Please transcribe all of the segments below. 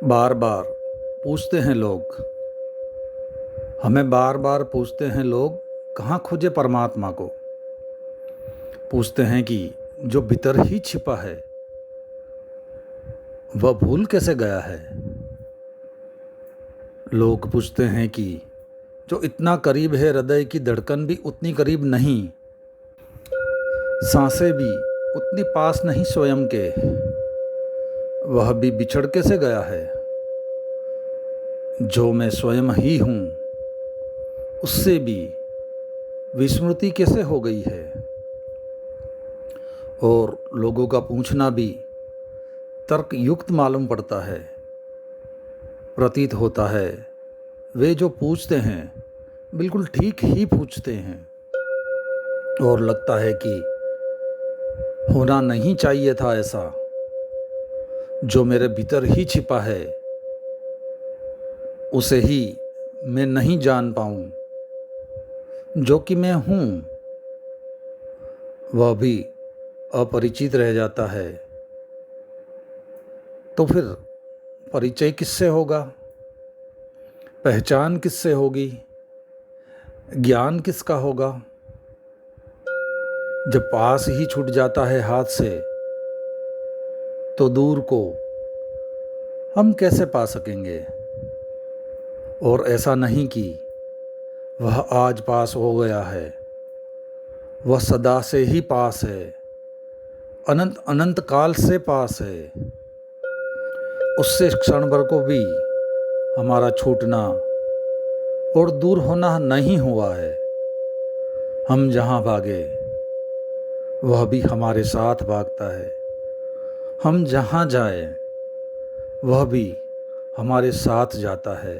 बार बार पूछते हैं लोग, हमें बार बार पूछते हैं लोग, कहाँ खोजे परमात्मा को। पूछते हैं कि जो भीतर ही छिपा है वह भूल कैसे गया है। लोग पूछते हैं कि जो इतना करीब है, हृदय की धड़कन भी उतनी करीब नहीं, सांसें भी उतनी पास नहीं स्वयं के, वह भी बिछड़ कैसे गया है। जो मैं स्वयं ही हूँ उससे भी विस्मृति कैसे हो गई है। और लोगों का पूछना भी तर्क युक्त मालूम पड़ता है। प्रतीत होता है वे जो पूछते हैं बिल्कुल ठीक ही पूछते हैं, और लगता है कि होना नहीं चाहिए था ऐसा। जो मेरे भीतर ही छिपा है उसे ही मैं नहीं जान पाऊँ, जो कि मैं हूँ वह भी अपरिचित रह जाता है। तो फिर परिचय किससे होगा, पहचान किससे होगी, ज्ञान किसका होगा। जब पास ही छूट जाता है हाथ से तो दूर को हम कैसे पा सकेंगे। और ऐसा नहीं कि वह आज पास हो गया है, वह सदा से ही पास है, अनंत अनंत काल से पास है। उससे क्षण भर को भी हमारा छूटना और दूर होना नहीं हुआ है। हम जहाँ भागे वह भी हमारे साथ भागता है, हम जहाँ जाए वह भी हमारे साथ जाता है।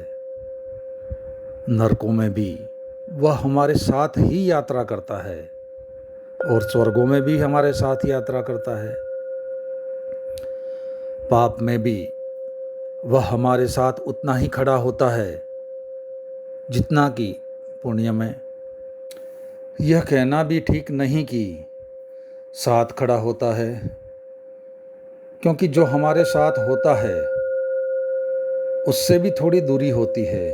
नरकों में भी वह हमारे साथ ही यात्रा करता है और स्वर्गों में भी हमारे साथ यात्रा करता है। पाप में भी वह हमारे साथ उतना ही खड़ा होता है जितना कि पुण्य में। यह कहना भी ठीक नहीं कि साथ खड़ा होता है, क्योंकि जो हमारे साथ होता है उससे भी थोड़ी दूरी होती है।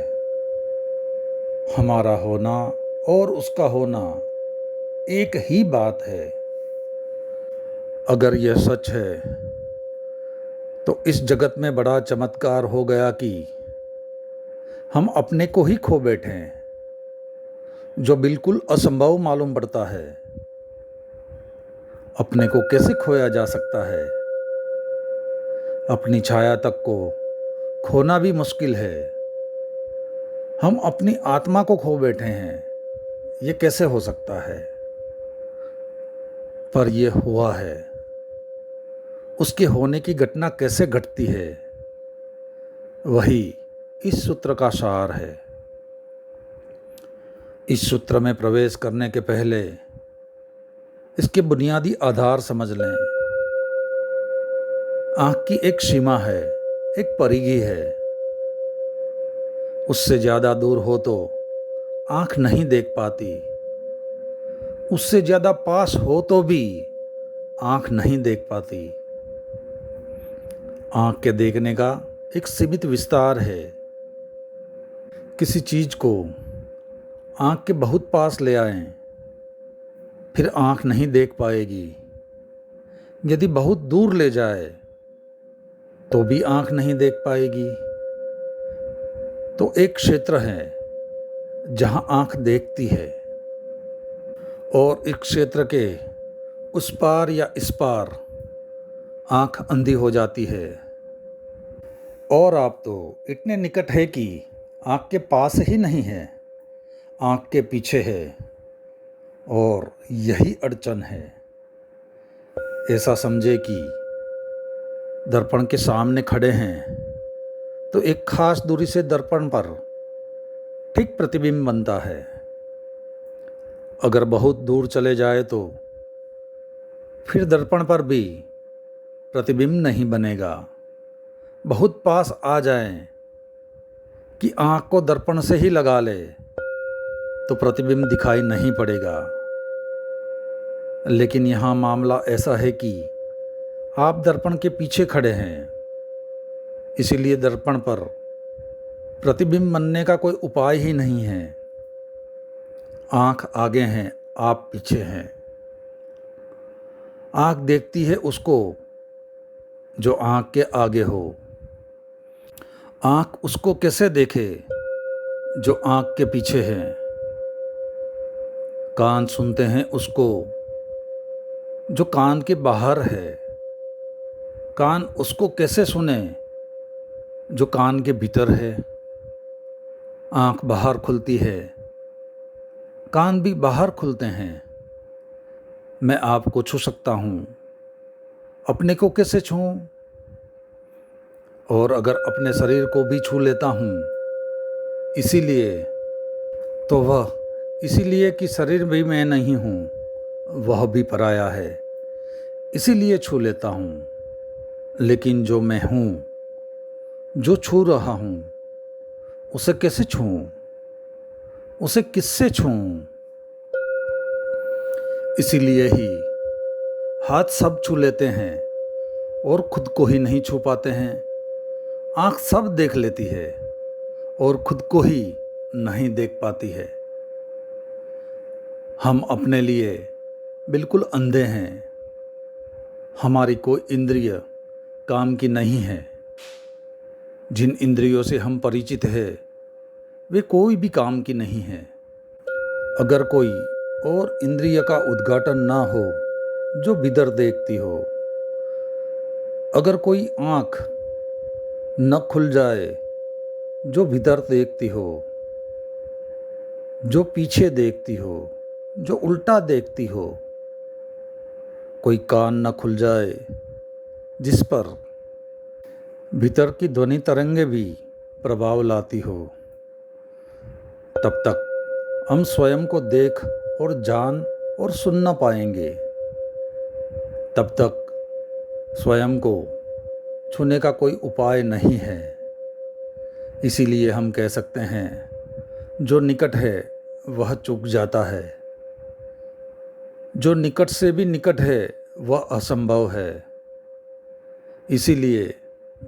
हमारा होना और उसका होना एक ही बात है। अगर यह सच है तो इस जगत में बड़ा चमत्कार हो गया कि हम अपने को ही खो बैठे हैं, जो बिल्कुल असंभव मालूम पड़ता है। अपने को कैसे खोया जा सकता है। अपनी छाया तक को खोना भी मुश्किल है। हम अपनी आत्मा को खो बैठे हैं, ये कैसे हो सकता है। पर यह हुआ है। उसके होने की घटना कैसे घटती है, वही इस सूत्र का सार है। इस सूत्र में प्रवेश करने के पहले इसके बुनियादी आधार समझ लें। आँख की एक सीमा है, एक परिधि है। उससे ज़्यादा दूर हो तो आँख नहीं देख पाती, उससे ज़्यादा पास हो तो भी आँख नहीं देख पाती। आँख के देखने का एक सीमित विस्तार है। किसी चीज़ को आँख के बहुत पास ले आएं, फिर आँख नहीं देख पाएगी। यदि बहुत दूर ले जाए तो भी आँख नहीं देख पाएगी। तो एक क्षेत्र है जहाँ आँख देखती है, और एक क्षेत्र के उस पार या इस पार आँख अंधी हो जाती है। और आप तो इतने निकट है कि आँख के पास ही नहीं है, आँख के पीछे है। और यही अड़चन है। ऐसा समझे कि दर्पण के सामने खड़े हैं तो एक खास दूरी से दर्पण पर ठीक प्रतिबिंब बनता है। अगर बहुत दूर चले जाए तो फिर दर्पण पर भी प्रतिबिंब नहीं बनेगा। बहुत पास आ जाएं कि आँख को दर्पण से ही लगा ले तो प्रतिबिंब दिखाई नहीं पड़ेगा। लेकिन यहाँ मामला ऐसा है कि आप दर्पण के पीछे खड़े हैं इसीलिए दर्पण पर प्रतिबिंब बनने का कोई उपाय ही नहीं है। आँख आगे हैं, आप पीछे हैं। आँख देखती है उसको जो आँख के आगे हो। आँख उसको कैसे देखे जो आँख के पीछे है। कान सुनते हैं उसको जो कान के बाहर है। कान उसको कैसे सुने जो कान के भीतर है। आँख बाहर खुलती है, कान भी बाहर खुलते हैं। मैं आपको छू सकता हूँ, अपने को कैसे छूऊं? और अगर अपने शरीर को भी छू लेता हूँ इसीलिए, तो वह इसीलिए कि शरीर भी मैं नहीं हूँ, वह भी पराया है, इसीलिए छू लेता हूँ। लेकिन जो मैं हूँ, जो छू रहा हूँ, उसे कैसे छूऊं? उसे किससे छूऊं? इसीलिए ही हाथ सब छू लेते हैं और खुद को ही नहीं छू पाते हैं। आँख सब देख लेती है और खुद को ही नहीं देख पाती है। हम अपने लिए बिल्कुल अंधे हैं। हमारी कोई इंद्रिय काम की नहीं है। जिन इंद्रियों से हम परिचित है वे कोई भी काम की नहीं है। अगर कोई और इंद्रिय का उद्घाटन ना हो जो भीतर देखती हो, अगर कोई आँख न खुल जाए जो भीतर देखती हो, जो पीछे देखती हो, जो उल्टा देखती हो, कोई कान न खुल जाए जिस पर भीतर की ध्वनि तरंगे भी प्रभाव लाती हो, तब तक हम स्वयं को देख और जान और सुन न पाएंगे। तब तक स्वयं को छूने का कोई उपाय नहीं है। इसीलिए हम कह सकते हैं जो निकट है वह चूक जाता है, जो निकट से भी निकट है वह असंभव है। इसीलिए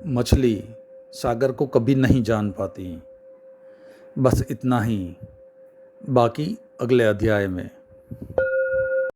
मछली सागर को कभी नहीं जान पाती। बस इतना ही, बाकी अगले अध्याय में।